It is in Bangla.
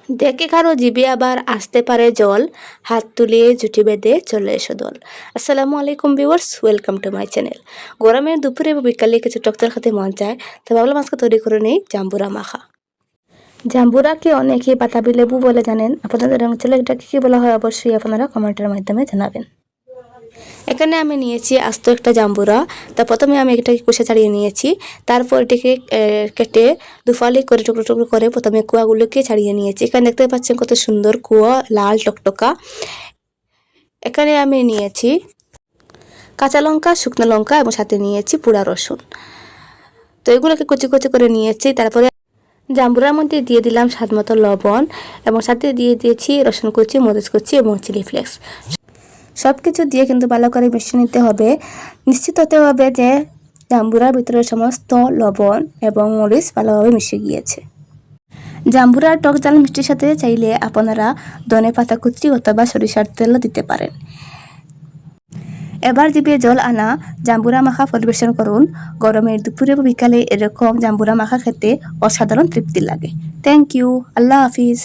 দেখে কারো জিভে আবার আসতে পারে জল, হাত তুলিয়ে জুটি বেঁধে চলে এসো দল। আসসালামু আলাইকুম viewers, welcome to my channel. গরমে দুপুরে বা বিকালে কিছু টকটার খেতে মন চায়, তো ভাবলাম আজকে তৈরি করে নেই জাম্বুরা মাখা। জাম্বুরাকে অনেকে বাতাবি লেবু বলে জানেন, আপনাদের অঞ্চলে এটাকে কী বলা হয় অবশ্যই আপনারা কমেন্টের মাধ্যমে জানাবেন। এখানে আমি নিয়েছি আস্ত একটা জাম্বুরা। তা প্রথমে আমি এটাকে কুষে ছাড়িয়ে নিয়েছি, তারপর এটিকে কেটে দুফালি করে টুকরো টুকরো করে প্রথমে কুয়াগুলোকে ছাড়িয়ে নিয়েছি। এখানে দেখতে পাচ্ছেন কত সুন্দর কুয়া, লাল টকটকা। এখানে আমি নিয়েছি কাঁচা লঙ্কা, শুকনো লঙ্কা এবং সাথে নিয়েছি পোড়া রসুন। তো এগুলোকে কুচি কুচি করে নিয়েছি। তারপরে জাম্বুরার মধ্যে দিয়ে দিলাম স্বাদ মতো লবণ এবং সাথে দিয়ে দিয়েছি রসুন কুচি, মরিচ কুচি এবং চিলি ফ্লেক্স। সব কিছু দিয়ে কিন্তু ভালো করে মিশিয়ে নিতে হবে। নিশ্চিত হতে হবে যে জাম্বুরার ভিতরে সমস্ত লবণ এবং মরিচ ভালোভাবে মিশে গিয়েছে। জাম্বুরার টক ঝাল মিষ্টির সাথে চাইলে আপনারা ধনে পাতা কুচি অথবা সরিষার তেলও দিতে পারেন। এবার জিভে জল আনা জাম্বুরা মাখা পরিবেশন করুন। গরমের দুপুরে বা বিকালে এরকম জাম্বুরা মাখা খেতে অসাধারণ তৃপ্তি লাগে। থ্যাংক ইউ, আল্লাহ হাফিজ।